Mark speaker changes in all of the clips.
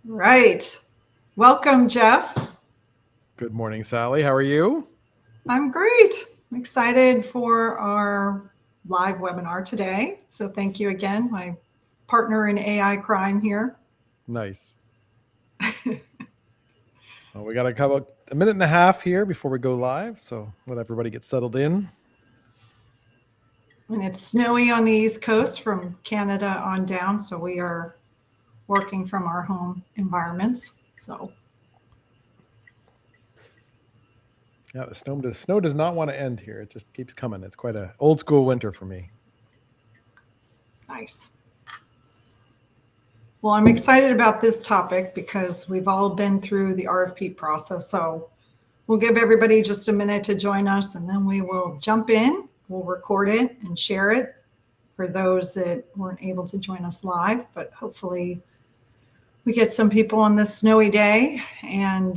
Speaker 1: Right. Welcome, Jeff.
Speaker 2: Good morning, Sally. How are you?
Speaker 1: I'm great. I'm excited for our live webinar today. So thank you again, my partner in AI crime here.
Speaker 2: Nice. Well, we got about a minute and a half here before we go live, so let everybody get settled in.
Speaker 1: And it's snowy on the East Coast from Canada on down, so we are working from our home environments. So
Speaker 2: Yeah, the snow does not want to end here. It just keeps coming. It's quite an old school winter for me.
Speaker 1: nice. Well, I'm excited about this topic because we've all been through the RFP process. So we'll give everybody just a minute to join us, and then we will jump in. We'll record it and share it for those that weren't able to join us live, but hopefully we get some people on this snowy day and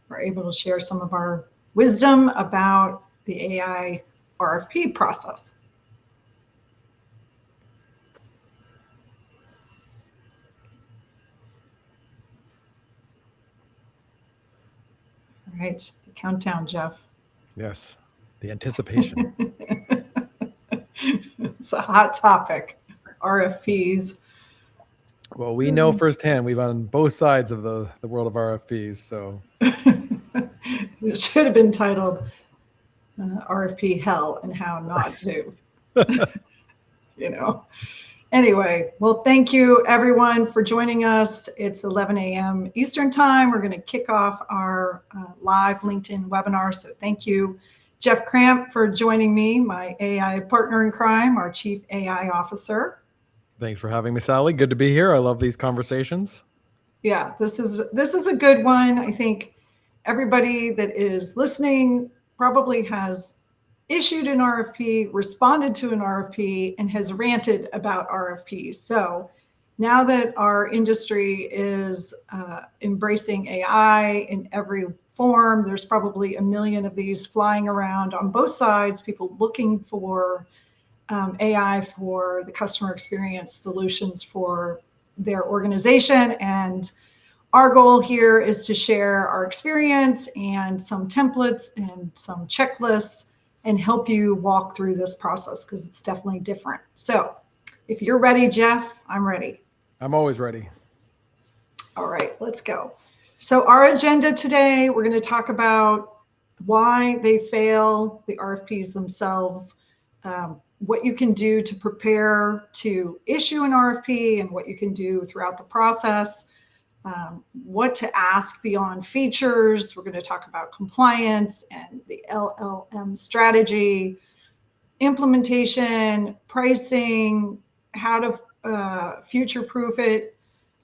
Speaker 1: we're able to share some of our wisdom about the AI RFP process. All right, the countdown, Jeff.
Speaker 2: Yes, the anticipation.
Speaker 1: It's a hot topic, RFPs.
Speaker 2: Well, we know firsthand. We've on both sides of the world of RFPs, so.
Speaker 1: It should have been titled RFP Hell and How Not to. Anyway, well, thank you everyone for joining us. It's 11 a.m. Eastern time. We're going to kick off our live LinkedIn webinar. So thank you, Jeff Cramp, for joining me, my AI partner in crime, our Chief AI Officer.
Speaker 2: Thanks for having me, Sally. Good to be here. I love these conversations.
Speaker 1: Yeah, this is a good one. I think everybody that is listening probably has issued an RFP, responded to an RFP, and has ranted about RFPs. So now that our industry is embracing AI in every form, there's probably a million of these flying around on both sides, people looking for AI for the customer experience solutions for their organization. And our goal here is to share our experience and some templates and some checklists and help you walk through this process because it's definitely different. So if you're ready, Jeff, I'm ready.
Speaker 2: I'm always ready.
Speaker 1: All right, let's go. So our agenda today, we're going to talk about why they fail, the RFPs themselves, what you can do to prepare to issue an RFP and what you can do throughout the process, what to ask beyond features. We're going to talk about compliance and the LLM strategy, implementation, pricing, how to future-proof it,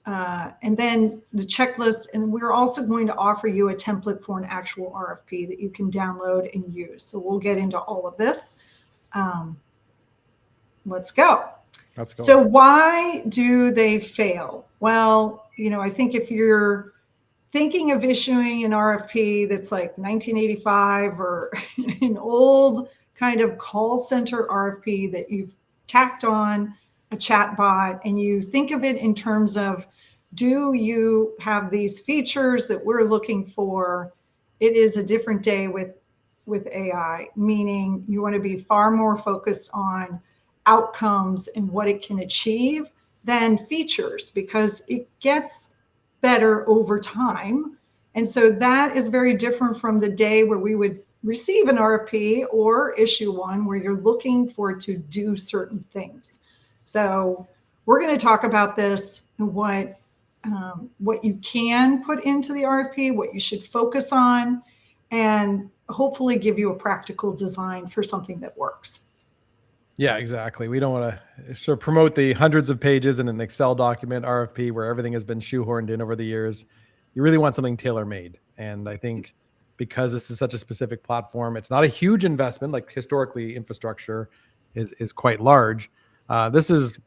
Speaker 1: and then the checklist. And we're also going to offer you a template for an actual RFP that you can download and use. So we'll get into all of this. Let's go.
Speaker 2: Let's go.
Speaker 1: So why do they fail? Well, I think if you're thinking of issuing an RFP that's like 1985 or an old kind of call center RFP that you've tacked on a chat bot and you think of it in terms of, do you have these features that we're looking for? It is a different day with AI, meaning you want to be far more focused on outcomes and what it can achieve than features, because it gets better over time. And so that is very different from the day where we would receive an RFP or issue one where you're looking for it to do certain things. So we're going to talk about this and what you can put into the RFP, what you should focus on, and hopefully give you a practical design for something that works.
Speaker 2: Yeah, exactly. We don't want to sort of promote the hundreds of pages in an Excel document RFP where everything has been shoehorned in over the years. You really want something tailor-made. And I think because this is such a specific platform, it's not a huge investment. Like historically, infrastructure is quite large. This is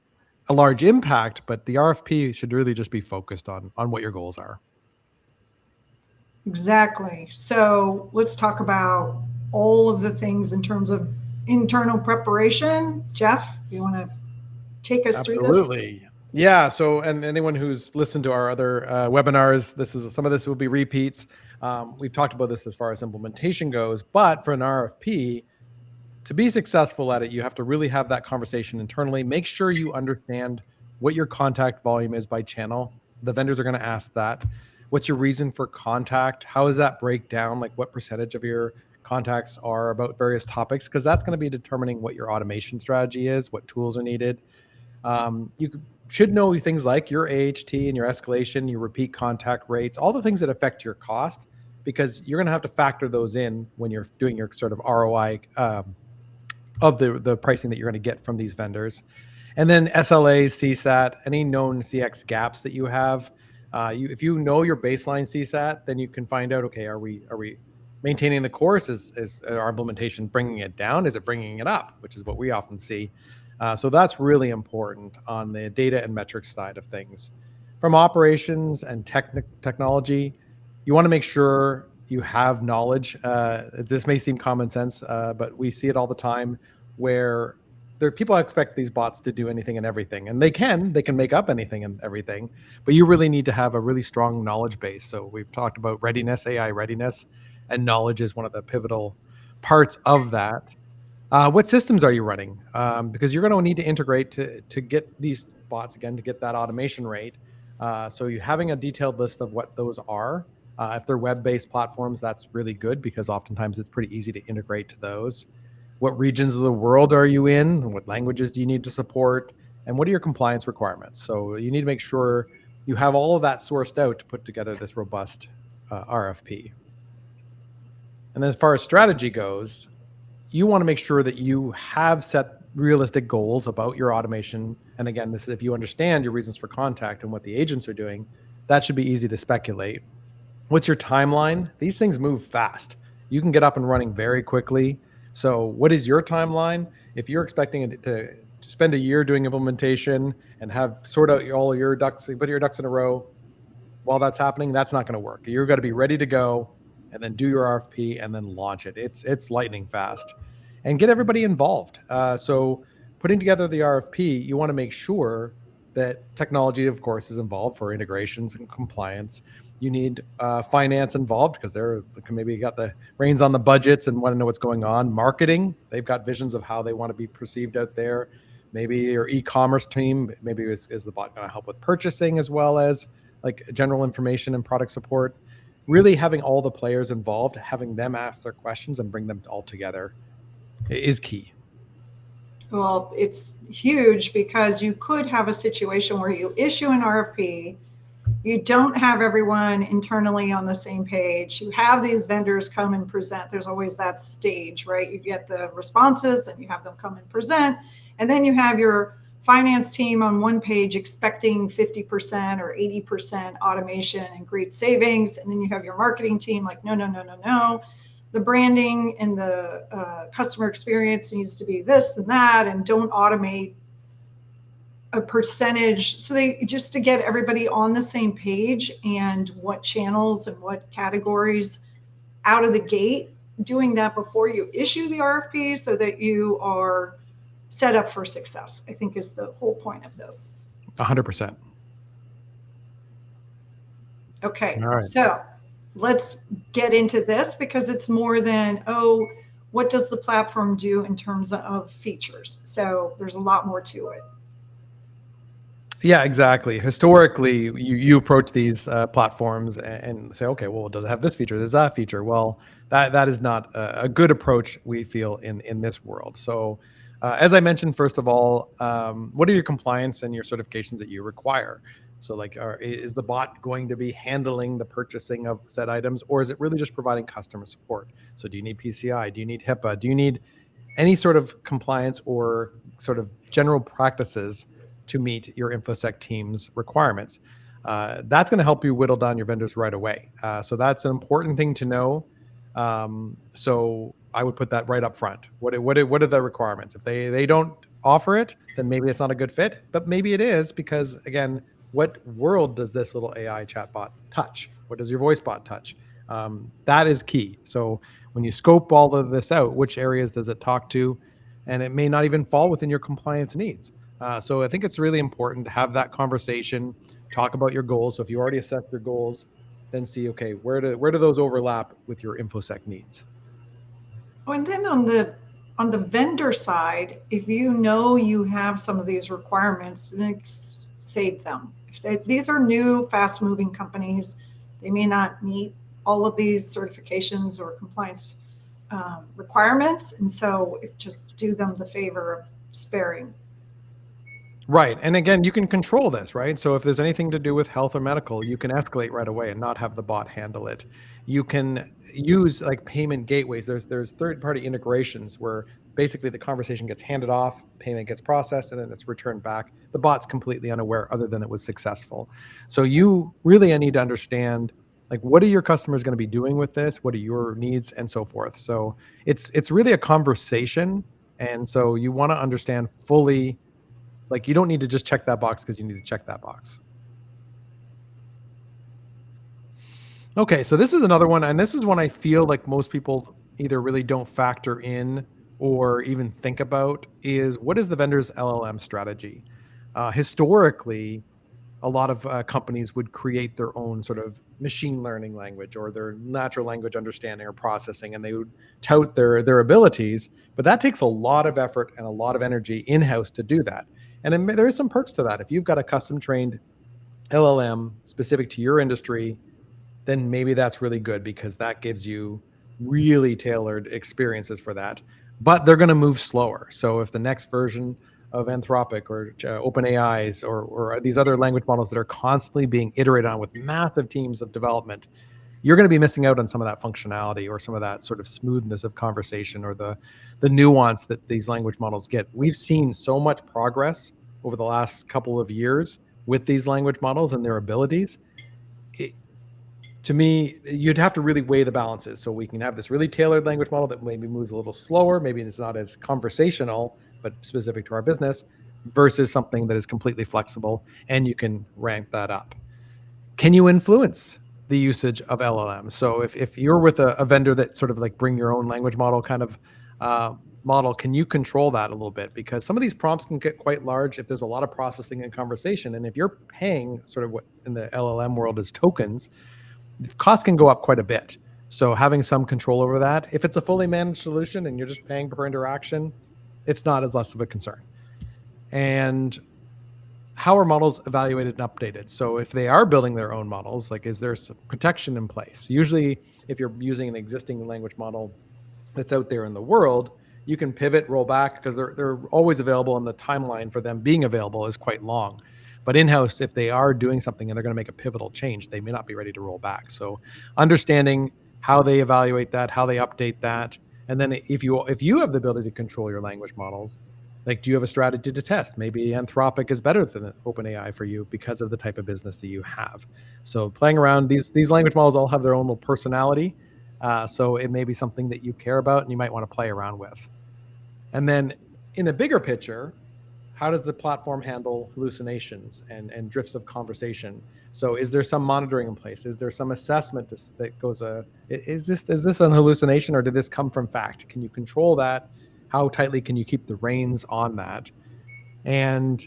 Speaker 2: a large impact, but the RFP should really just be focused on what your goals are.
Speaker 1: Exactly. So let's talk about all of the things in terms of internal preparation. Jeff, you want to take us through this?
Speaker 2: Absolutely. Yeah. So, and anyone who's listened to our other webinars, some of this will be repeats. We've talked about this as far as implementation goes, but for an RFP, to be successful at it, you have to really have that conversation internally. Make sure you understand what your contact volume is by channel. The vendors are going to ask that. What's your reason for contact? How does that break down? Like what percentage of your contacts are about various topics? Because that's going to be determining what your automation strategy is, what tools are needed. Should know things like your AHT and your escalation, your repeat contact rates, all the things that affect your cost, because you're going to have to factor those in when you're doing your sort of ROI of the pricing that you're going to get from these vendors. And then SLAs, CSAT, any known CX gaps that you have. If you know your baseline CSAT, then you can find out, okay, are we maintaining the course? Is our implementation bringing it down? Is it bringing it up? Which is what we often see. So that's really important on the data and metrics side of things. From operations and technology, you want to make sure you have knowledge. This may seem common sense, but we see it all the time where people expect these bots to do anything and everything, and they can make up anything and everything, but you really need to have a really strong knowledge base. So we've talked about readiness, AI readiness, and knowledge is one of the pivotal parts of that. What systems are you running? Because you're going to need to integrate to get these bots again, to get that automation rate. So you having a detailed list of what those are. If they're web-based platforms, that's really good because oftentimes it's pretty easy to integrate to those. What regions of the world are you in? What languages do you need to support? And what are your compliance requirements? So you need to make sure you have all of that sourced out to put together this robust RFP. And then as far as strategy goes, you want to make sure that you have set realistic goals about your automation. And again, this is if you understand your reasons for contact and what the agents are doing, that should be easy to speculate. What's your timeline? These things move fast. You can get up and running very quickly. So what is your timeline? If you're expecting to spend a year doing implementation and have sort out all your ducks, put your ducks in a row while that's happening, that's not going to work. You're going to be ready to go and then do your RFP and then launch it. It's lightning fast, and get everybody involved. So putting together the RFP, you want to make sure that technology, of course, is involved for integrations and compliance. You need finance involved because they're maybe got the reins on the budgets and want to know what's going on. Marketing, they've got visions of how they want to be perceived out there. Maybe your e-commerce team, maybe is the bot going to help with purchasing as well as like general information and product support. Really having all the players involved, having them ask their questions and bring them all together is key.
Speaker 1: Well, it's huge because you could have a situation where you issue an RFP, you don't have everyone internally on the same page. You have these vendors come and present. There's always that stage, right? You get the responses and you have them come and present. And then you have your finance team on one page expecting 50% or 80% automation and great savings. And then you have your marketing team like, no, no, no, no, no. The branding and the customer experience needs to be this and that, and don't automate a percentage. So they just to get everybody on the same page and what channels and what categories out of the gate, doing that before you issue the RFP so that you are set up for success, I think is the whole point of this.
Speaker 2: 100%.
Speaker 1: Okay.
Speaker 2: All right.
Speaker 1: So let's get into this because it's more than, oh, what does the platform do in terms of features? So there's a lot more to it.
Speaker 2: Yeah, exactly. Historically, you approach these platforms and say, okay, well, does it have this feature? Does that feature? Well, that is not a good approach, we feel, in this world. So as I mentioned, first of all, what are your compliance and your certifications that you require? So like, is the bot going to be handling the purchasing of said items, or is it really just providing customer support? So do you need PCI? Do you need HIPAA? Do you need any sort of compliance or sort of general practices to meet your InfoSec team's requirements? That's going to help you whittle down your vendors right away. So that's an important thing to know. So I would put that right up front. What are the requirements? If they don't offer it, then maybe it's not a good fit, but maybe it is because, again, what world does this little AI chatbot touch? What does your voice bot touch? That is key. So when you scope all of this out, which areas does it talk to? And it may not even fall within your compliance needs. So I think it's really important to have that conversation, talk about your goals. So if you already assessed your goals, then see, okay, where do those overlap with your InfoSec needs?
Speaker 1: Oh, and then on the vendor side, if you know you have some of these requirements, then save them. These are new, fast-moving companies, they may not meet all of these certifications or compliance requirements, and so just do them the favor of sparing.
Speaker 2: Right. And again, you can control this, right? So if there's anything to do with health or medical, you can escalate right away and not have the bot handle it. You can use like payment gateways. There's third-party integrations where basically the conversation gets handed off, payment gets processed, and then it's returned back. The bot's completely unaware other than it was successful. So you really need to understand like what are your customers going to be doing with this? What are your needs and so forth. So it's really a conversation. And so you want to understand fully, like you don't need to just check that box because you need to check that box. Okay, so this is another one, and this is one I feel like most people either really don't factor in or even think about is what is the vendor's LLM strategy? Historically, a lot of companies would create their own sort of machine learning language or their natural language understanding or processing, and they would tout their abilities. But that takes a lot of effort and a lot of energy in-house to do that. And there is some perks to that. If you've got a custom trained LLM specific to your industry, then maybe that's really good because that gives you really tailored experiences for that. But they're going to move slower. So if the next version of Anthropic or OpenAI's or these other language models that are constantly being iterated on with massive teams of development, you're going to be missing out on some of that functionality or some of that sort of smoothness of conversation or the nuance that these language models get. We've seen so much progress over the last couple of years with these language models and their abilities. To me, you'd have to really weigh the balances. So we can have this really tailored language model that maybe moves a little slower, maybe it's not as conversational, but specific to our business, versus something that is completely flexible and you can ramp that up. Can you influence the usage of LLMs? So if you're with a vendor that sort of like bring your own language model kind of model, can you control that a little bit? Because some of these prompts can get quite large if there's a lot of processing and conversation. And if you're paying sort of what in the LLM world is tokens, the cost can go up quite a bit. So having some control over that, if it's a fully managed solution and you're just paying per interaction, it's not as less of a concern. And how are models evaluated and updated? So if they are building their own models, like is there some protection in place? Usually, if you're using an existing language model that's out there in the world, you can pivot, roll back because they're always available, and the timeline for them being available is quite long. But in-house, if they are doing something and they're going to make a pivotal change, they may not be ready to roll back. So understanding how they evaluate that, how they update that, and then if you have the ability to control your language models, like do you have a strategy to test? Maybe Anthropic is better than OpenAI for you because of the type of business that you have. So playing around, these language models all have their own little personality. So it may be something that you care about and you might want to play around with. And then in a bigger picture, how does the platform handle hallucinations and drifts of conversation? So is there some monitoring in place? Is there some assessment that goes, is this an hallucination or did this come from fact? Can you control that? How tightly can you keep the reins on that? And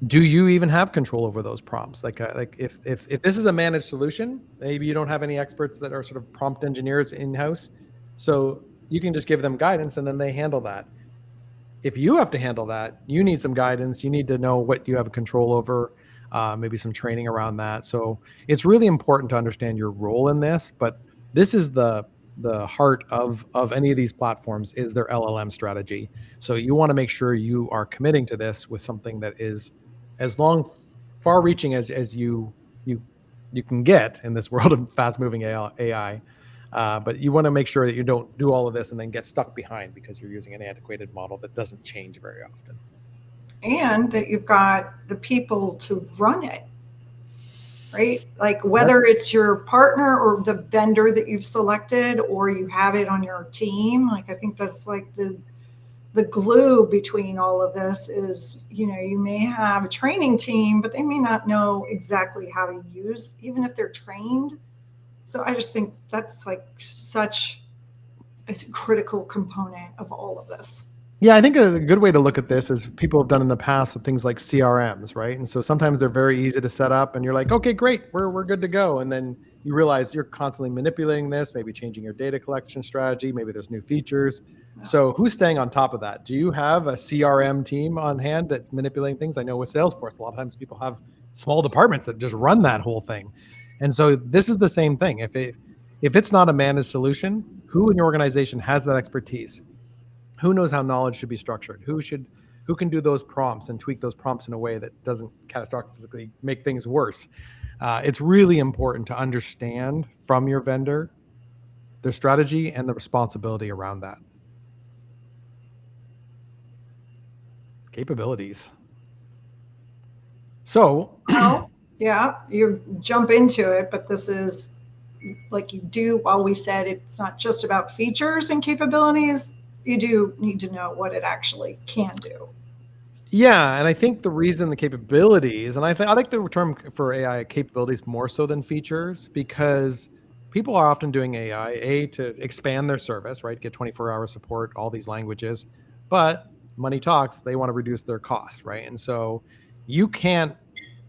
Speaker 2: do you even have control over those prompts? Like if this is a managed solution, maybe you don't have any experts that are sort of prompt engineers in-house. So you can just give them guidance and then they handle that. If you have to handle that, you need some guidance. You need to know what you have control over, maybe some training around that. So it's really important to understand your role in this. But this is the heart of any of these platforms is their LLM strategy. So you want to make sure you are committing to this with something that is as far reaching as you can get in this world of fast moving AI. But you want to make sure that you don't do all of this and then get stuck behind because you're using an antiquated model that doesn't change very often.
Speaker 1: And that you've got the people to run it, right? Like whether it's your partner or the vendor that you've selected or you have it on your team, like I think that's like the glue between all of this is, you may have a training team, but they may not know exactly how to use, even if they're trained. So I just think that's like such a critical component of all of this.
Speaker 2: Yeah, I think a good way to look at this is people have done in the past with things like CRMs, right? And so sometimes they're very easy to set up and you're like, okay, great, we're good to go. And then you realize you're constantly manipulating this, maybe changing your data collection strategy, maybe there's new features. So who's staying on top of that? Do you have a CRM team on hand that's manipulating things? I know with Salesforce, a lot of times people have small departments that just run that whole thing. And so this is the same thing. If it's not a managed solution, who in your organization has that expertise? Who knows how knowledge should be structured? Who can do those prompts and tweak those prompts in a way that doesn't catastrophically make things worse? It's really important to understand from your vendor their strategy and the responsibility around that. Capabilities. So,
Speaker 1: Well, yeah, you jump into it, but this is like you do, while we said it's not just about features and capabilities, you do need to know what it actually can do.
Speaker 2: yeah, and I think the reason the capabilities, and I like the term for AI capabilities more so than features, because people are often doing AI to expand their service, right? Get 24-hour support, all these languages, but money talks. They want to reduce their costs, right? And so you can't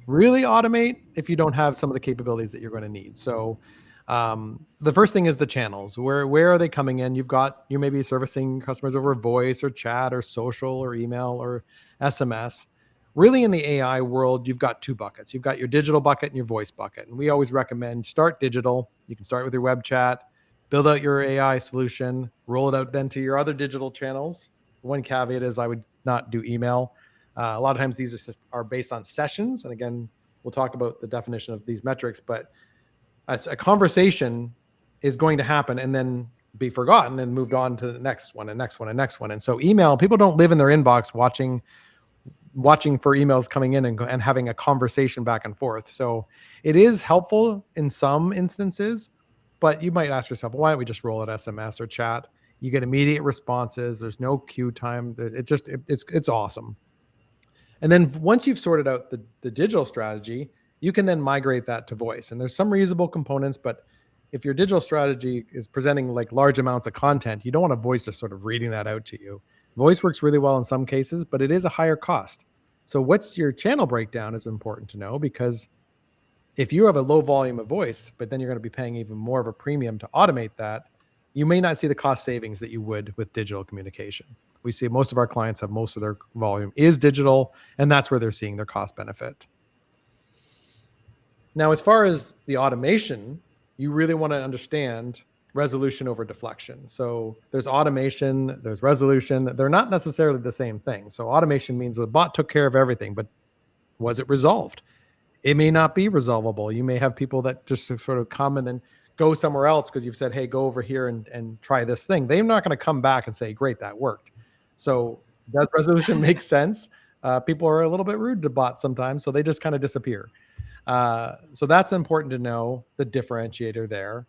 Speaker 2: really automate if you don't have some of the capabilities that you're going to need. So the first thing is the channels. Where are they coming in? You may be servicing customers over voice or chat or social or email or SMS. Really, in the AI world, you've got two buckets. You've got your digital bucket and your voice bucket. And we always recommend start digital. You can start with your web chat, build out your AI solution, roll it out then to your other digital channels. One caveat is I would not do email. A lot of times these are based on sessions. And again, we'll talk about the definition of these metrics, but a conversation is going to happen and then be forgotten and moved on to the next one and next one and next one. And so email, people don't live in their inbox watching for emails coming in and having a conversation back and forth. So it is helpful in some instances, but you might ask yourself, why don't we just roll it SMS or chat? You get immediate responses. There's no queue time. It's awesome. And then once you've sorted out the digital strategy, you can then migrate that to voice. And there's some reusable components, but if your digital strategy is presenting like large amounts of content, you don't want a voice just sort of reading that out to you. Voice works really well in some cases, but it is a higher cost. So what's your channel breakdown is important to know, because if you have a low volume of voice, but then you're going to be paying even more of a premium to automate that, you may not see the cost savings that you would with digital communication. We see most of our clients have most of their volume is digital, and that's where they're seeing their cost benefit. Now, as far as the automation, you really want to understand resolution over deflection. So there's automation, there's resolution. They're not necessarily the same thing. So automation means the bot took care of everything, but was it resolved? It may not be resolvable. You may have people that just sort of come and then go somewhere else because you've said, hey, go over here and try this thing. They're not going to come back and say, great, that worked. So does resolution make sense? People are a little bit rude to bots sometimes, so they just kind of disappear. So that's important to know, the differentiator there.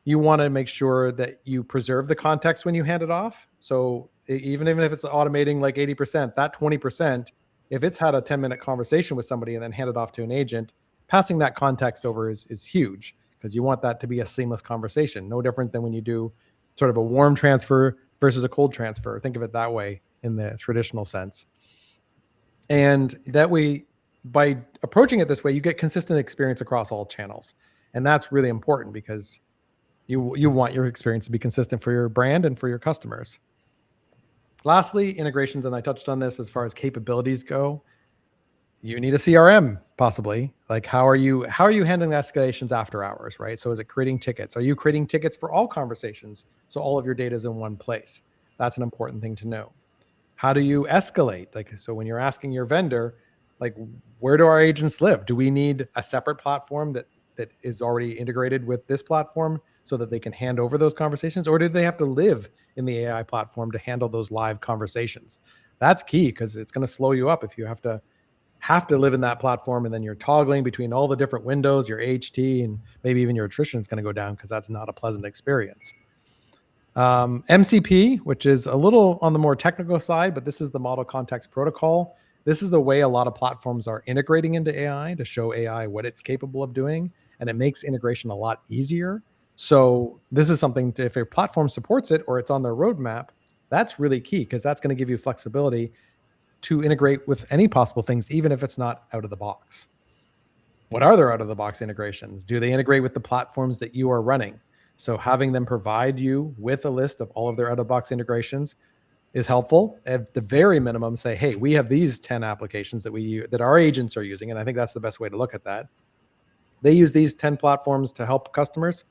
Speaker 2: You want to make sure that you preserve the context when you hand it off. So even if it's automating like 80%, that 20%, if it's had a 10-minute conversation with somebody and then handed off to an agent, passing that context over is huge, because you want that to be a seamless conversation. No different than when you do sort of a warm transfer versus a cold transfer. Think of it that way in the traditional sense. And that way, by approaching it this way, you get consistent experience across all channels. And that's really important, because you want your experience to be consistent for your brand and for your customers. Lastly, integrations, and I touched on this as far as capabilities go. You need a CRM, possibly. Like, how are you handling escalations after hours, right? So is it creating tickets? Are you creating tickets for all conversations so all of your data is in one place? That's an important thing to know. How do you escalate? Like, so when you're asking your vendor, like, where do our agents live? Do we need a separate platform that is already integrated with this platform so that they can hand over those conversations? Or do they have to live in the AI platform to handle those live conversations? That's key, because it's going to slow you up if you have to live in that platform and then you're toggling between all the different windows, your HT, and maybe even your attrition is going to go down, because that's not a pleasant experience. MCP, which is a little on the more technical side, but this is the Model Context Protocol. This is the way a lot of platforms are integrating into AI to show AI what it's capable of doing, and it makes integration a lot easier. So this is something if a platform supports it or it's on their roadmap, That's really key because that's going to give you flexibility to integrate with any possible things, even if it's not out of the box. What are their out of the box integrations? Do they integrate with the platforms that you are running? So having them provide you with a list of all of their out of the box integrations is helpful. At the very minimum, say, hey, we have these 10 applications that our agents are using. And I think that's the best way to look at that. They use these 10 platforms to help customers.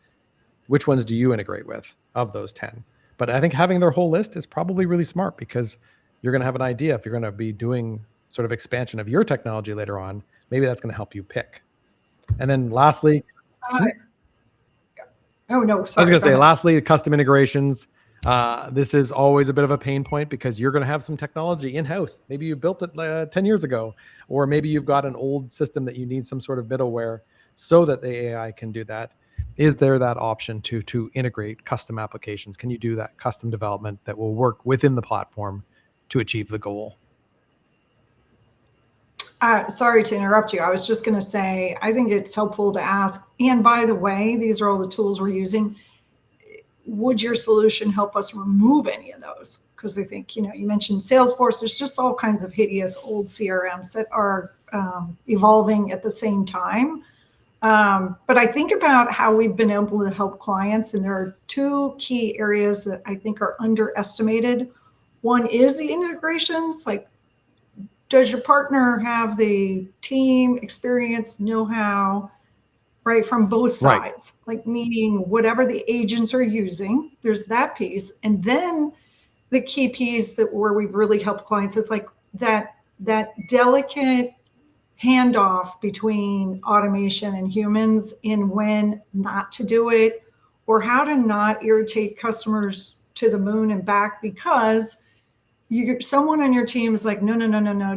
Speaker 2: Which ones do you integrate with of those 10? But I think having their whole list is probably really smart because you're going to have an idea if you're going to be doing sort of expansion of your technology later on. Maybe that's going to help you pick. And then lastly,
Speaker 1: Uh, oh, no,
Speaker 2: I was
Speaker 1: sorry.
Speaker 2: going to say,
Speaker 1: Go ahead.
Speaker 2: lastly, custom integrations. This is always a bit of a pain point because you're going to have some technology in-house. Maybe you built it 10 years ago, or maybe you've got an old system that you need some sort of middleware so that the AI can do that. Is there that option to integrate custom applications? Can you do that custom development that will work within the platform to achieve the goal?
Speaker 1: Sorry to interrupt you. I was just going to say, I think it's helpful to ask, and by the way, these are all the tools we're using. Would your solution help us remove any of those? Because I think, you mentioned Salesforce. There's just all kinds of hideous old CRMs that are evolving at the same time. But I think about how we've been able to help clients, and there are two key areas that I think are underestimated. One is the integrations, like, does your partner have the team experience, know-how, right, from both sides? Like, meaning whatever the agents are using, there's that piece. And then the key piece that where we've really helped clients is like that delicate handoff between automation and humans in when not to do it, or how to not irritate customers to the moon and back because someone on your team is like, no,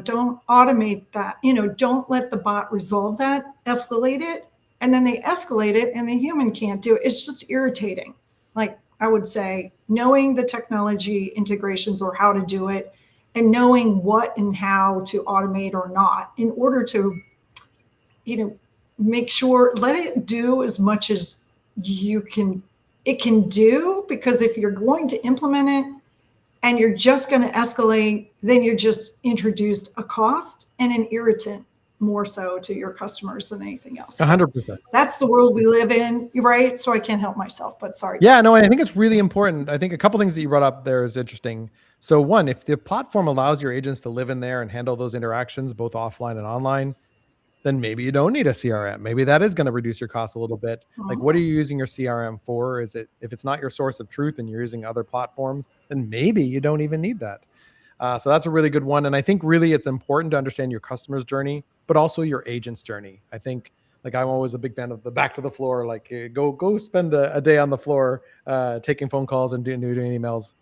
Speaker 1: don't automate that. Don't let the bot resolve that, escalate it. And then they escalate it and the human can't do it. It's just irritating. Like, I would say knowing the technology integrations or how to do it and knowing what and how to automate or not in order to, make sure, let it do as much as it can do, because if you're going to implement it, and you're just going to escalate, then you're just introduced a cost and an irritant more so to your customers than anything else.
Speaker 2: 100%.
Speaker 1: That's the world we live in, right? So I can't help myself, but sorry.
Speaker 2: Yeah, no, I think it's really important. I think a couple things that you brought up there is interesting. So one, if the platform allows your agents to live in there and handle those interactions, both offline and online, then maybe you don't need a CRM. Maybe that is going to reduce your costs a little bit. Like, what are you using your CRM for? Is it, if it's not your source of truth and you're using other platforms, then maybe you don't even need that. So that's a really good one. And I think really it's important to understand your customer's journey, but also your agent's journey. I think, like, I'm always a big fan of the back to the floor, like go spend a day on the floor, taking phone calls and doing emails.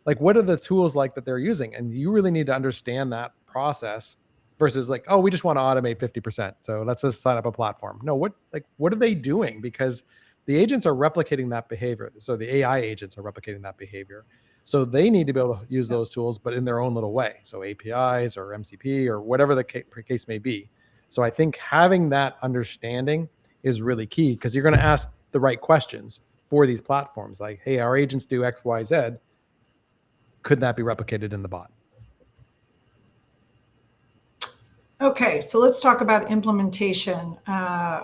Speaker 2: Like, what are the tools like that they're using? And you really need to understand that process versus like, oh, we just want to automate 50%. So let's just sign up a platform. No, what are they doing? Because the agents are replicating that behavior. So the AI agents are replicating that behavior. So they need to be able to use those tools, but in their own little way. So APIs or MCP or whatever the case may be. So I think having that understanding is really key because you're going to ask the right questions for these platforms. Like, hey, our agents do X, Y, Z. Could that be replicated in the bot?
Speaker 1: Okay, so let's talk about implementation.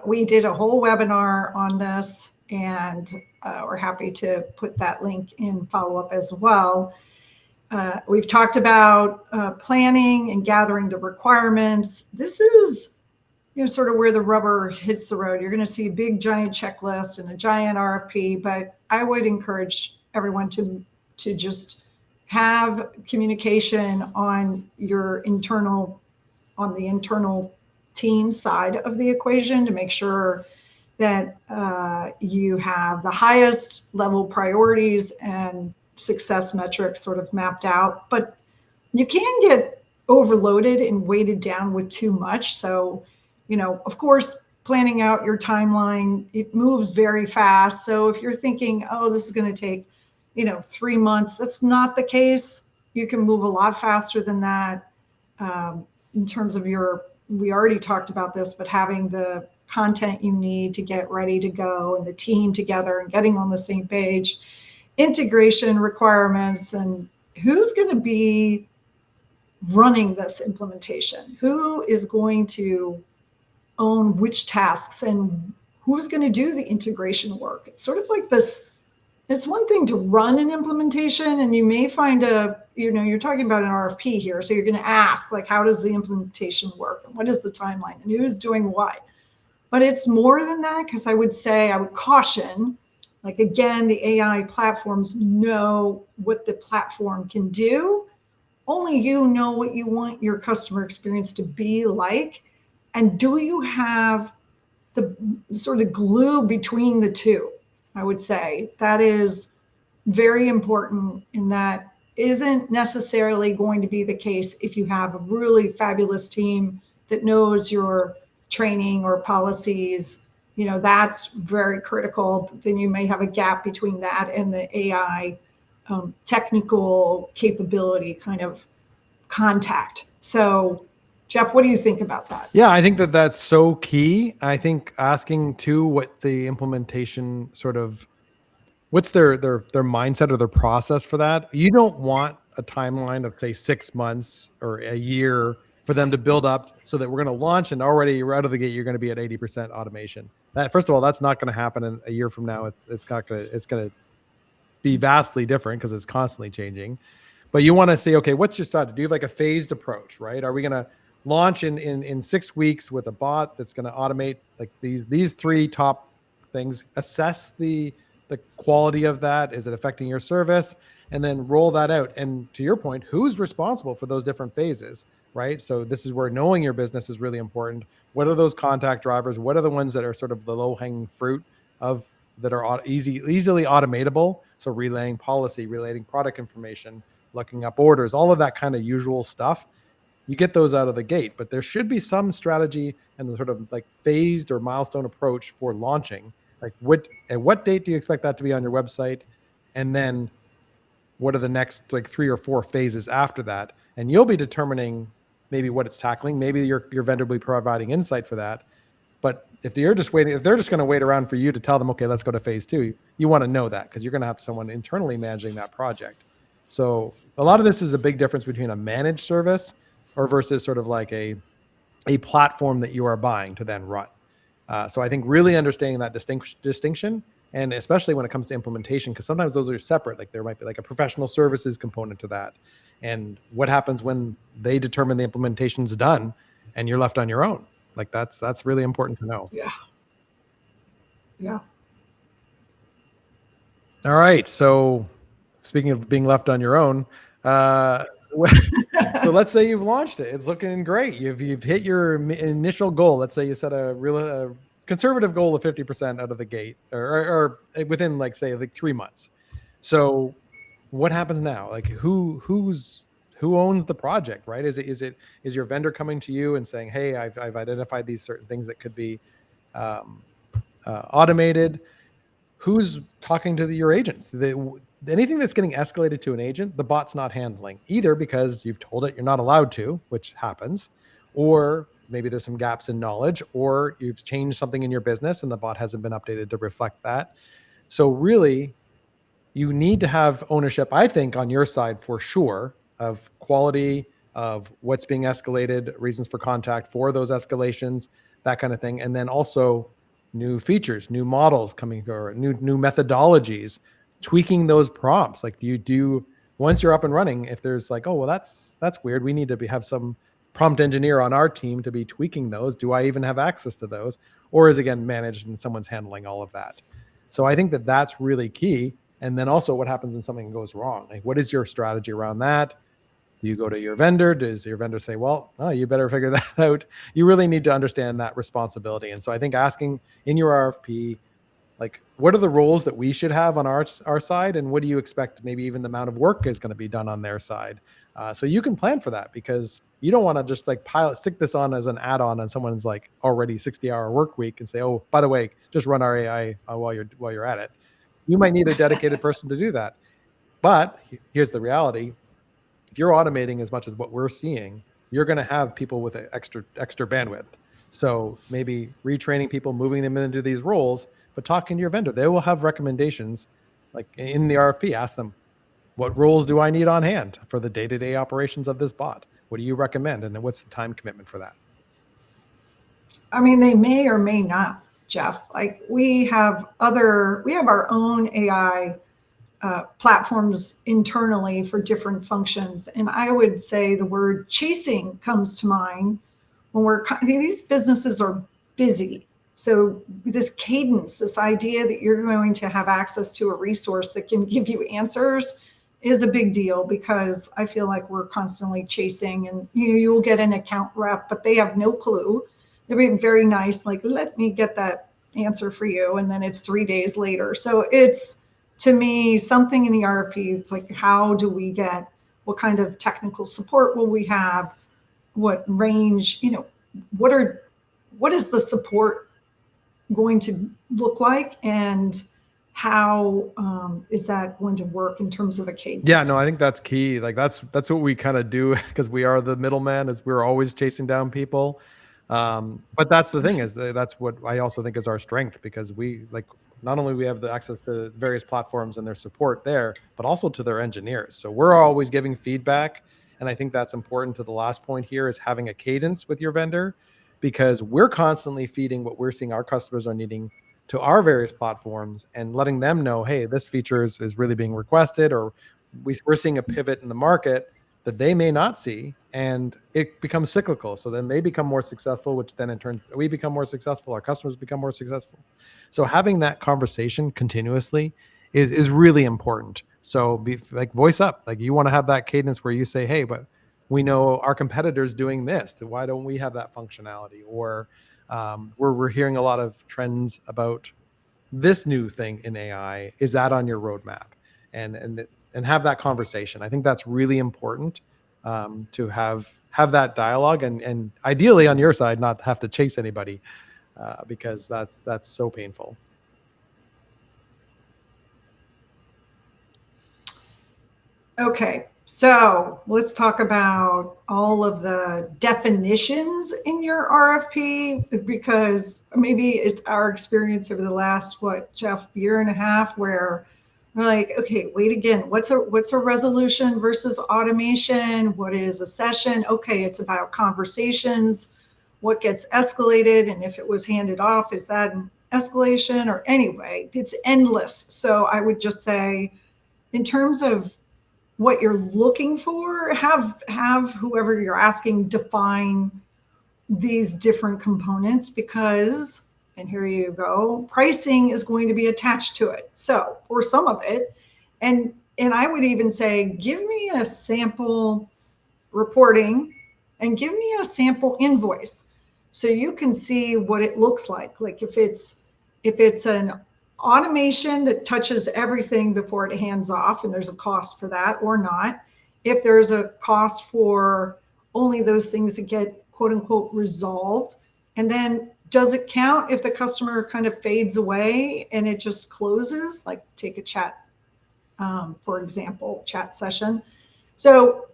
Speaker 1: We did a whole webinar on this, and we're happy to put that link in follow-up as well. We've talked about planning and gathering the requirements. This is, sort of where the rubber hits the road. You're going to see a big, giant checklist and a giant RFP, but I would encourage everyone to just have communication on the internal team side of the equation to make sure that you have the highest level priorities and success metrics sort of mapped out. But you can get overloaded and weighted down with too much. So, of course, planning out your timeline, it moves very fast. So if you're thinking, oh, this is going to take, 3 months, that's not the case. You can move a lot faster than that. In terms of we already talked about this, but having the content you need to get ready to go and the team together and getting on the same page, integration requirements and who's going to be running this implementation? Who is going to own which tasks and who's going to do the integration work? It's sort of like this. It's one thing to run an implementation, and you may find you're talking about an RFP here. So you're going to ask, like, how does the implementation work? And what is the timeline? And who's doing what? But it's more than that, because I would caution, like, again, the AI platforms know what the platform can do. Only you know what you want your customer experience to be like. And do you have the sort of glue between the two? I would say that is very important, and that isn't necessarily going to be the case if you have a really fabulous team that knows your training or policies. That's very critical. Then you may have a gap between that and the AI technical capability kind of contact. So, Jeff, what do you think about that?
Speaker 2: Yeah, I think that that's so key. I think asking too what the implementation what's their mindset or their process for that. You don't want a timeline of, say, 6 months or a year for them to build up so that we're going to launch and already right out of the gate you're going to be at 80% automation. That, first of all, that's not going to happen in a year from now. It's going to be vastly different because it's constantly changing. But you want to say, okay, what's your strategy? Do you have like a phased approach, right? Are we going to launch in 6 weeks with a bot that's going to automate like these 3 top things, assess the quality of that? Is it affecting your service? And then roll that out. And to your point, who's responsible for those different phases, right? So this is where knowing your business is really important. What are those contact drivers? What are the ones that are sort of the low-hanging fruit that are easily automatable? So relaying policy, relating product information, looking up orders, all of that kind of usual stuff. You get those out of the gate, but there should be some strategy and the sort of like phased or milestone approach for launching. Like at what date do you expect that to be on your website? And then what are the next like 3 or 4 phases after that? And you'll be determining maybe what it's tackling. Maybe your vendor will be providing insight for that. But if they're just going to wait around for you to tell them, okay, let's go to phase 2, you want to know that because you're going to have someone internally managing that project. So a lot of this is a big difference between a managed service or versus sort of like a platform that you are buying to then run. So I think really understanding that distinction, and especially when it comes to implementation, because sometimes those are separate. Like there might be like a professional services component to that. And what happens when they determine the implementation's done and you're left on your own? Like that's really important to know.
Speaker 1: Yeah. Yeah.
Speaker 2: All right. So speaking of being left on your own, so let's say you've launched it. It's looking great. You've hit your initial goal. Let's say you set a conservative goal of 50% out of the gate, or within like 3 months. So what happens now? Like who owns the project, right? Is your vendor coming to you and saying, hey, I've identified these certain things that could be automated? Who's talking to your agents? Anything that's getting escalated to an agent, the bot's not handling, either because you've told it you're not allowed to, which happens, or maybe there's some gaps in knowledge, or you've changed something in your business and the bot hasn't been updated to reflect that. So really, you need to have ownership, I think, on your side for sure, of quality, of what's being escalated, reasons for contact for those escalations, that kind of thing. And then also new features, new models coming, or new methodologies, tweaking those prompts. Like you do once you're up and running, if there's like, oh, well, that's weird, we need to have some prompt engineer on our team to be tweaking those. Do I even have access to those? Or is, again, managed and someone's handling all of that? So I think that that's really key. And then also what happens when something goes wrong? Like, what is your strategy around that? Do you go to your vendor? Does your vendor say, well, you better figure that out? You really need to understand that responsibility. And so I think asking in your RFP, like, what are the roles that we should have on our side? And what do you expect maybe even the amount of work is going to be done on their side? So you can plan for that, because you don't want to just like stick this on as an add-on on someone's like already 60-hour work week and say, oh, by the way, just run our AI while you're at it. You might need a dedicated person to do that. But here's the reality. If you're automating as much as what we're seeing, you're going to have people with extra bandwidth. So maybe retraining people, moving them into these roles, but talking to your vendor. They will have recommendations. Like in the RFP, ask them, what roles do I need on hand for the day-to-day operations of this bot? What do you recommend? And then what's the time commitment for that?
Speaker 1: I mean, they may or may not, Jeff. Like we have our own AI platforms internally for different functions. And I would say the word chasing comes to mind when these businesses are busy. So this cadence, this idea that you're going to have access to a resource that can give you answers is a big deal, because I feel like we're constantly chasing, and you'll get an account rep, but they have no clue. They're being very nice, like, let me get that answer for you. And then it's 3 days later. So it's, to me, something in the RFP. It's like, how do we get, what kind of technical support will we have? What range, what is the support going to look like? And how is that going to work in terms of a cadence?
Speaker 2: Yeah, no, I think that's key. Like that's what we kind of do, because we are the middleman, is we're always chasing down people. But that's the thing, is that's what I also think is our strength, because we, like, not only we have the access to various platforms and their support there, but also to their engineers. So we're always giving feedback. And I think that's important to the last point here, is having a cadence with your vendor, because we're constantly feeding what we're seeing our customers are needing to our various platforms and letting them know, hey, this feature is really being requested, or we're seeing a pivot in the market that they may not see, and it becomes cyclical. So then they become more successful, which then in turn we become more successful, our customers become more successful. So having that conversation continuously is really important. So like, voice up, like, you want to have that cadence where you say, hey, but we know our competitors doing this, why don't we have that functionality? Or we're hearing a lot of trends about this new thing in AI. Is that on your roadmap? And have that conversation. I think that's really important, to have that dialogue, and ideally on your side, not have to chase anybody, because that's so painful.
Speaker 1: Okay, so let's talk about all of the definitions in your RFP, because maybe it's our experience over the last, Jeff, year and a half, where we're like, okay, wait, again, what's a resolution versus automation? What is a session? Okay, it's about conversations. What gets escalated? And if it was handed off, is that an escalation? Or anyway, it's endless. So I would just say, in terms of what you're looking for, have whoever you're asking define these different components, because, and here you go, pricing is going to be attached to it. So, or some of it. And I would even say, give me a sample reporting and give me a sample invoice, so you can see what it looks like. Like if it's an automation that touches everything before it hands off, and there's a cost for that or not. If there's a cost for only those things that get quote unquote resolved, and then does it count if the customer kind of fades away and it just closes? Like take a chat, for example, chat session. So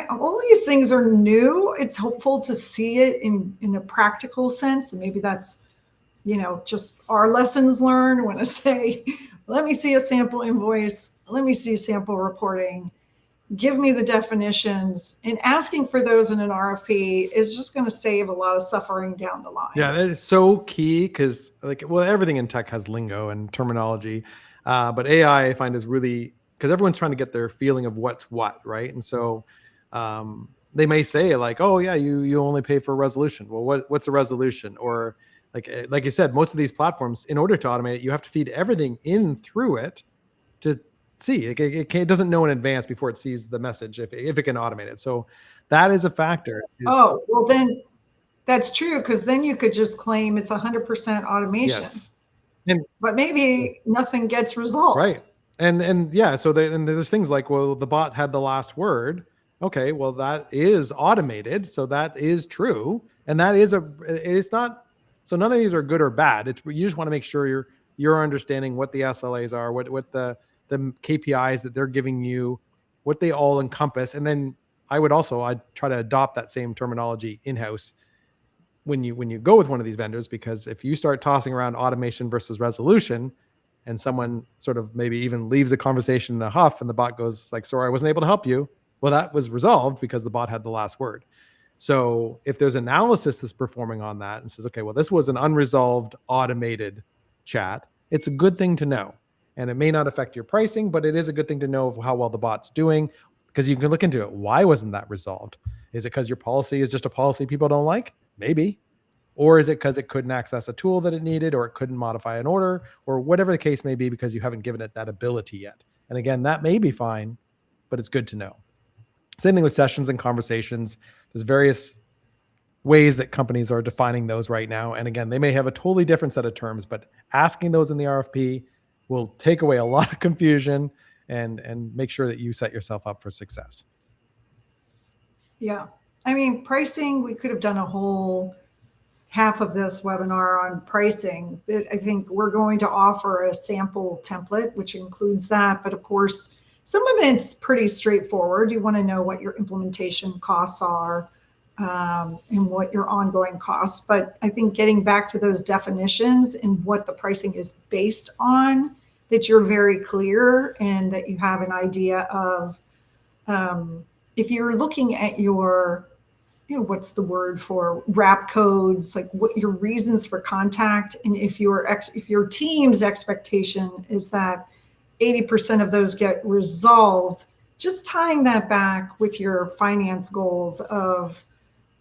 Speaker 1: all these things are new. It's helpful to see it in a practical sense, and maybe that's, just our lessons learned when I say, let me see a sample invoice, let me see sample reporting, give me the definitions. And asking for those in an RFP is just going to save a lot of suffering down the line.
Speaker 2: Yeah, that is so key, because everything in tech has lingo and terminology, but AI, I find, is really, because everyone's trying to get their feeling of what's what, right? And so they may say, like, oh yeah, you only pay for a resolution. Well, what's a resolution? Or like you said, most of these platforms, in order to automate it, you have to feed everything in through it to see. It doesn't know in advance before it sees the message, if it can automate it. So that is a factor.
Speaker 1: Oh, well then that's true, because then you could just claim it's 100% automation.
Speaker 2: Yes.
Speaker 1: But maybe nothing gets resolved.
Speaker 2: Right. And yeah, so there's things like, well, the bot had the last word. Okay, well, that is automated, so that is true, and that is it's not. So none of these are good or bad. You just want to make sure you're understanding what the SLAs are, what the KPIs that they're giving you, what they all encompass. And then I'd try to adopt that same terminology in-house when you go with one of these vendors, because if you start tossing around automation versus resolution, and someone sort of maybe even leaves a conversation in a huff and the bot goes like, sorry, I wasn't able to help you. Well, that was resolved because the bot had the last word. So if there's analysis that's performing on that and says, okay, well, this was an unresolved automated chat, it's a good thing to know. And it may not affect your pricing, but it is a good thing to know of how well the bot's doing, because you can look into it. Why wasn't that resolved? Is it because your policy is just a policy people don't like? Maybe. Or is it because it couldn't access a tool that it needed, or it couldn't modify an order, or whatever the case may be, because you haven't given it that ability yet? And again, that may be fine, but it's good to know. Same thing with sessions and conversations. There's various ways that companies are defining those right now. And again, they may have a totally different set of terms, but asking those in the RFP will take away a lot of confusion and make sure that you set yourself up for success.
Speaker 1: Yeah. I mean, pricing, we could have done a whole half of this webinar on pricing. I think we're going to offer a sample template, which includes that. But of course, some of it's pretty straightforward. You want to know what your implementation costs are and what your ongoing costs. But I think getting back to those definitions and what the pricing is based on, that you're very clear and that you have an idea of, if you're looking at your, what's the word for wrap codes, like what your reasons for contact, and if your team's expectation is that 80% of those get resolved, just tying that back with your finance goals of,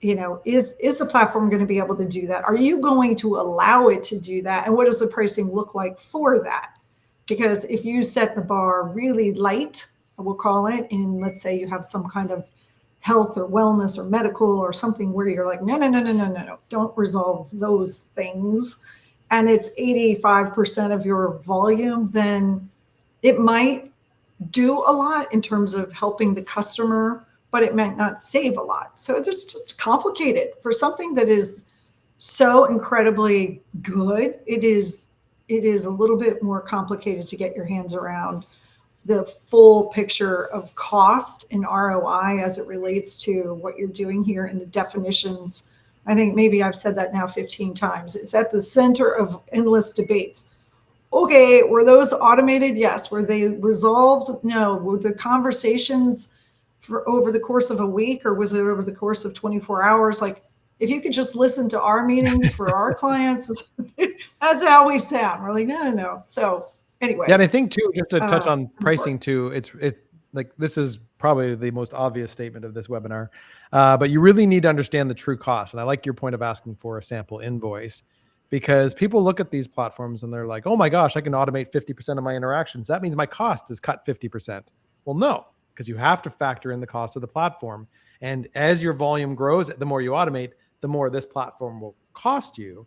Speaker 1: is the platform going to be able to do that? Are you going to allow it to do that? And what does the pricing look like for that? Because if you set the bar really light, we'll call it, and let's say you have some kind of health or wellness or medical or something where you're like, no, don't resolve those things, and it's 85% of your volume, then it might do a lot in terms of helping the customer, but it might not save a lot. So it's just complicated for something that is so incredibly good. It is a little bit more complicated to get your hands around the full picture of cost and ROI as it relates to what you're doing here in the definitions. I think maybe I've said that now 15 times. It's at the center of endless debates. Okay, were those automated? Yes. Were they resolved? No. Were the conversations for over the course of a week, or was it over the course of 24 hours? Like, if you could just listen to our meetings for our clients, that's how we sound. We're like, no. So anyway.
Speaker 2: Yeah, and I think too, just to touch on pricing too, it's like, this is probably the most obvious statement of this webinar, but you really need to understand the true cost. And I like your point of asking for a sample invoice, because people look at these platforms and they're like, oh my gosh, I can automate 50% of my interactions. That means my cost is cut 50%. Well, no, because you have to factor in the cost of the platform. And as your volume grows, the more you automate, the more this platform will cost you.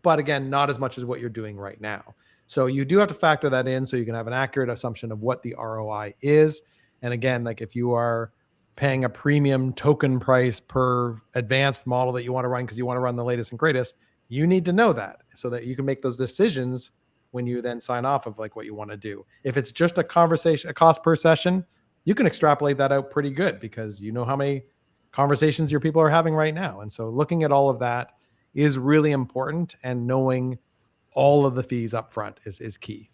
Speaker 2: But again, not as much as what you're doing right now. So you do have to factor that in so you can have an accurate assumption of what the ROI is. And again, like if you are paying a premium token price per advanced model that you want to run because you want to run the latest and greatest, you need to know that so that you can make those decisions when you then sign off of like what you want to do. If it's just a cost per session, you can extrapolate that out pretty good because you know how many conversations your people are having right now. And so looking at all of that is really important, and knowing all of the fees up front is key.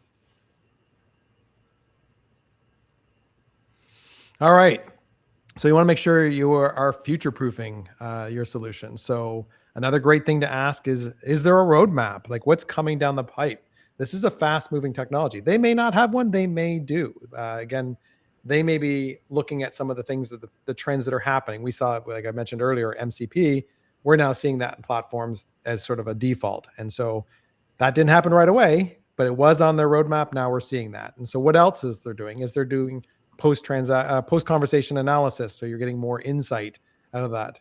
Speaker 2: All right. So you want to make sure you are future-proofing your solution. So another great thing to ask is there a roadmap? Like, what's coming down the pipe? This is a fast-moving technology. They may not have one. They may do. Again, they may be looking at some of the things that the trends that are happening. We saw, like I mentioned earlier, MCP. We're now seeing that in platforms as sort of a default. And so that didn't happen right away, but it was on their roadmap. Now we're seeing that. And so what else is they're doing? Is they're doing post-conversation analysis. So you're getting more insight out of that.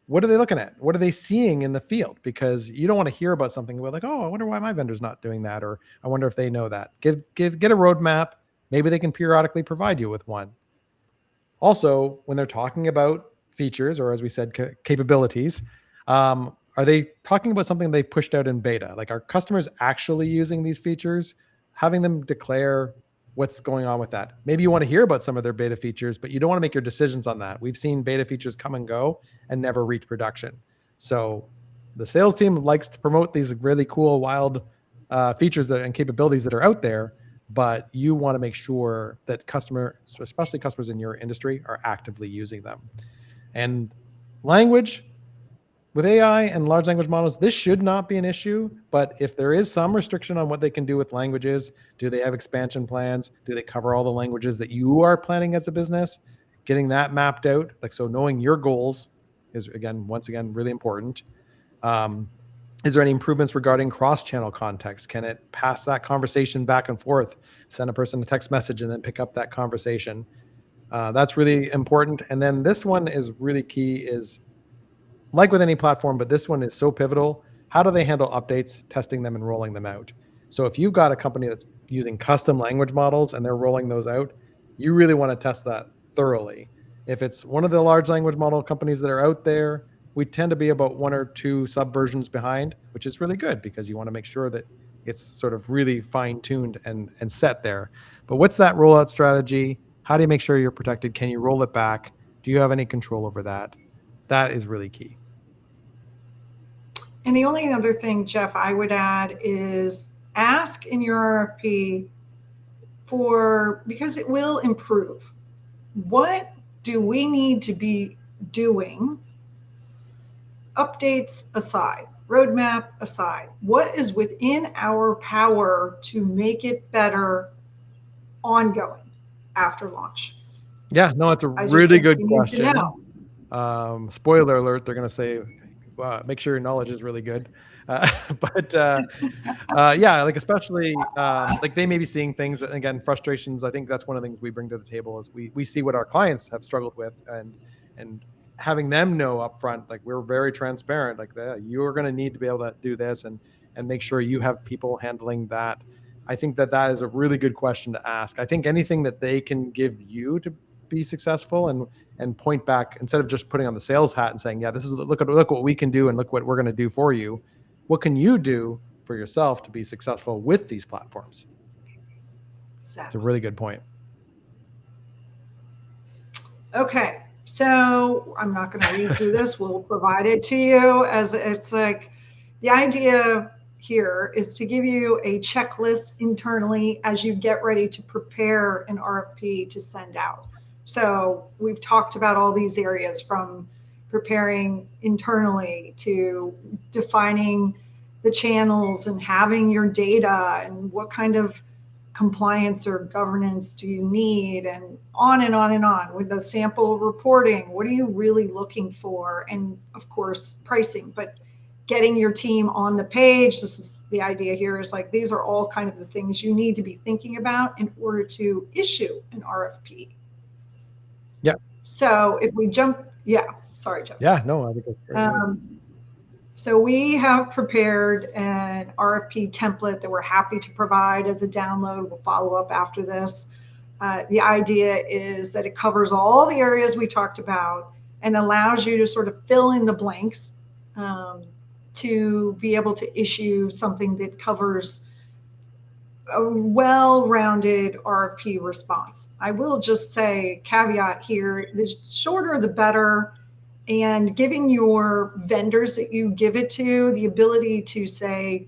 Speaker 2: What are they looking at? What are they seeing in the field? Because you don't want to hear about something where like, oh, I wonder why my vendor's not doing that. Or I wonder if they know that. Get a roadmap. Maybe they can periodically provide you with one. Also, when they're talking about features, or as we said, capabilities, are they talking about something they've pushed out in beta? Like, are customers actually using these features? Having them declare what's going on with that. Maybe you want to hear about some of their beta features, but you don't want to make your decisions on that. We've seen beta features come and go and never reach production. So the sales team likes to promote these really cool, wild features and capabilities that are out there, but you want to make sure that especially customers in your industry, are actively using them. And language with AI and large language models, this should not be an issue. But if there is some restriction on what they can do with languages, do they have expansion plans? Do they cover all the languages that you are planning as a business? Getting that mapped out, so knowing your goals is, once again, really important. Is there any improvements regarding cross-channel context? Can it pass that conversation back and forth, send a person a text message, and then pick up that conversation? That's really important. And then this one is really key, is like with any platform, but this one is so pivotal. How do they handle updates, testing them, and rolling them out? So if you've got a company that's using custom language models and they're rolling those out, you really want to test that thoroughly. If it's one of the large language model companies that are out there, we tend to be about 1 or 2 subversions behind, which is really good because you want to make sure that it's sort of really fine-tuned and set there. But what's that rollout strategy? How do you make sure you're protected? Can you roll it back? Do you have any control over that? That is really key.
Speaker 1: And the only other thing, Jeff, I would add is ask in your RFP because it will improve. What do we need to be doing? Updates aside, roadmap aside, what is within our power to make it better ongoing after launch?
Speaker 2: Yeah, no, it's a really good question. Spoiler alert, they're going to say, make sure your knowledge is really good. Yeah, especially they may be seeing things, again, frustrations. I think that's one of the things we bring to the table is we see what our clients have struggled with, and having them know upfront, we're very transparent, you're going to need to be able to do this and make sure you have people handling that. I think that is a really good question to ask. I think anything that they can give you to be successful and point back, instead of just putting on the sales hat and saying, yeah, this is look what we can do and look what we're going to do for you. What can you do for yourself to be successful with these platforms? Exactly. It's a really good point.
Speaker 1: Okay, so I'm not going to read through this. We'll provide it to you as it's the idea here is to give you a checklist internally as you get ready to prepare an RFP to send out. So we've talked about all these areas, from preparing internally to defining the channels and having your data and what kind of compliance or governance do you need, and on and on and on with the sample reporting. What are you really looking for? And of course, pricing, but getting your team on the page. This is the idea here, is these are all kind of the things you need to be thinking about in order to issue an RFP.
Speaker 2: Yeah.
Speaker 1: So if we jump, sorry, Jeff.
Speaker 2: Yeah, no, I think that's great.
Speaker 1: So we have prepared an RFP template that we're happy to provide as a download. We'll follow up after this. The idea is that it covers all the areas we talked about and allows you to sort of fill in the blanks to be able to issue something that covers a well-rounded RFP response. I will just say, caveat here, the shorter the better, and giving your vendors that you give it to the ability to say,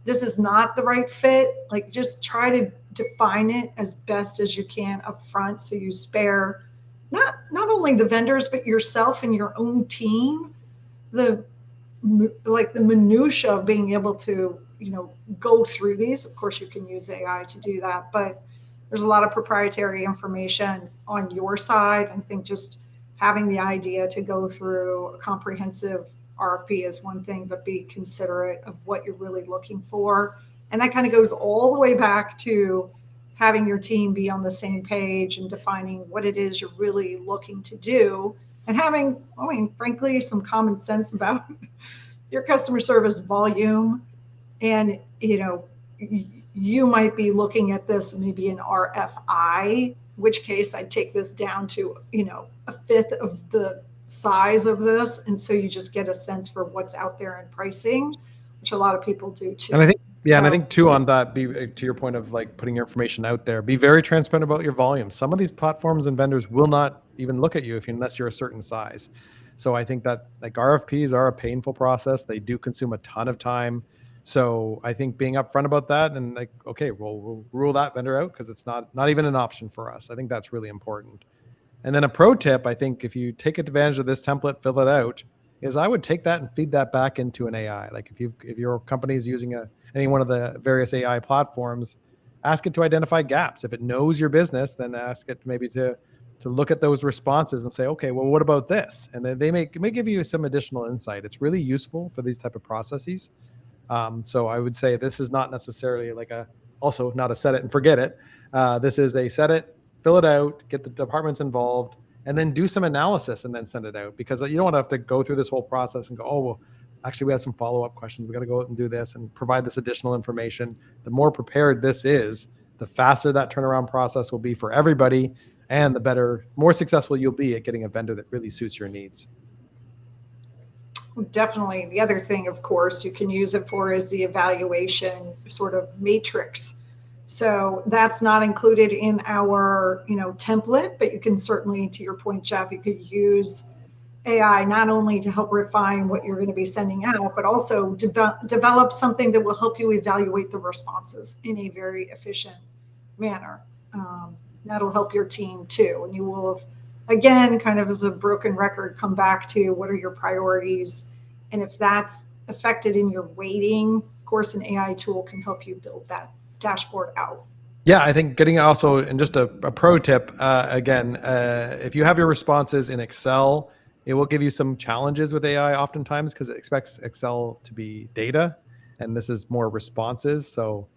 Speaker 1: this is not the right fit. Just try to define it as best as you can up front, so you spare not only the vendors, but yourself and your own team the minutia of being able to go through these. Of course, you can use AI to do that, but there's a lot of proprietary information on your side. I think just having the idea to go through a comprehensive RFP is one thing, but be considerate of what you're really looking for. And that kind of goes all the way back to having your team be on the same page and defining what it is you're really looking to do, and having, frankly, some common sense about your customer service volume. And, you might be looking at this maybe in RFI, in which case I'd take this down to, a fifth of the size of this. And so you just get a sense for what's out there in pricing, which a lot of people do too.
Speaker 2: And I think, and I think too, on that, to your point of putting your information out there, be very transparent about your volume. Some of these platforms and vendors will not even look at you unless you're a certain size. So I think that RFPs are a painful process. They do consume a ton of time. So I think being upfront about that and like, okay, well, we'll rule that vendor out because it's not even an option for us. I think that's really important. And then a pro tip, I think if you take advantage of this template, fill it out, is I would take that and feed that back into an AI. Like if your company is using any one of the various AI platforms, ask it to identify gaps. If it knows your business, then ask it maybe to look at those responses and say, okay, well, what about this? And then they may give you some additional insight. It's really useful for these type of processes. So I would say this is not necessarily also not a set it and forget it. This is a set it, fill it out, get the departments involved, and then do some analysis and then send it out, because you don't want to have to go through this whole process and go, oh, well, actually we have some follow-up questions. We got to go out and do this and provide this additional information. The more prepared this is, the faster that turnaround process will be for everybody, and the better, more successful you'll be at getting a vendor that really suits your needs.
Speaker 1: Definitely. The other thing, of course, you can use it for is the evaluation sort of matrix. So that's not included in our, template, but you can certainly, to your point, Jeff, you could use AI not only to help refine what you're going to be sending out, but also develop something that will help you evaluate the responses in a very efficient manner. That'll help your team too. And you will have, again, kind of as a broken record, come back to what are your priorities. And if that's affected in your weighting, of course, an AI tool can help you build that dashboard out.
Speaker 2: Yeah, I think getting also, and just a pro tip, if you have your responses in Excel, it will give you some challenges with AI oftentimes because it expects Excel to be data, and this is more responses. So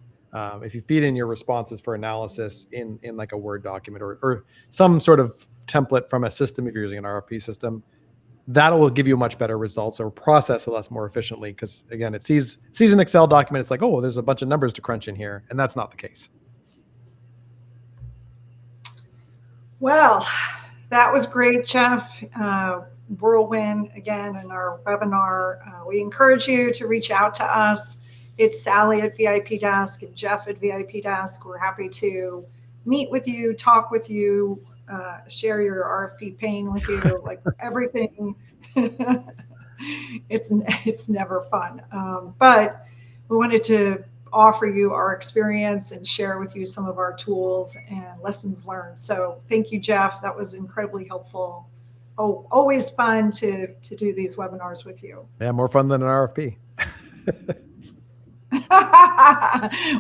Speaker 2: if you feed in your responses for analysis in like a Word document or some sort of template from a system, if you're using an RFP system, that will give you much better results or process it less more efficiently. Because again, it sees an Excel document. It's like, oh, there's a bunch of numbers to crunch in here. And that's not the case.
Speaker 1: Well, that was great, Jeff. Whirlwind again in our webinar. We encourage you to reach out to us. It's Sally at VIP Desk and Jeff at VIP Desk. We're happy to meet with you, talk with you, share your RFP pain with you, like everything. It's never fun. But we wanted to offer you our experience and share with you some of our tools and lessons learned. So thank you, Jeff. That was incredibly helpful. Oh, always fun to do these webinars with you.
Speaker 2: Yeah, more fun than an RFP.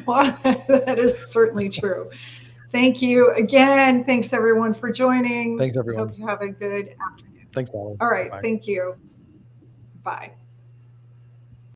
Speaker 1: Well, that is certainly true. Thank you again. Thanks everyone for joining.
Speaker 2: Thanks everyone.
Speaker 1: Hope you have a good afternoon.
Speaker 2: Thanks, Alan.
Speaker 1: All right.
Speaker 2: Bye.
Speaker 1: Thank you. Bye.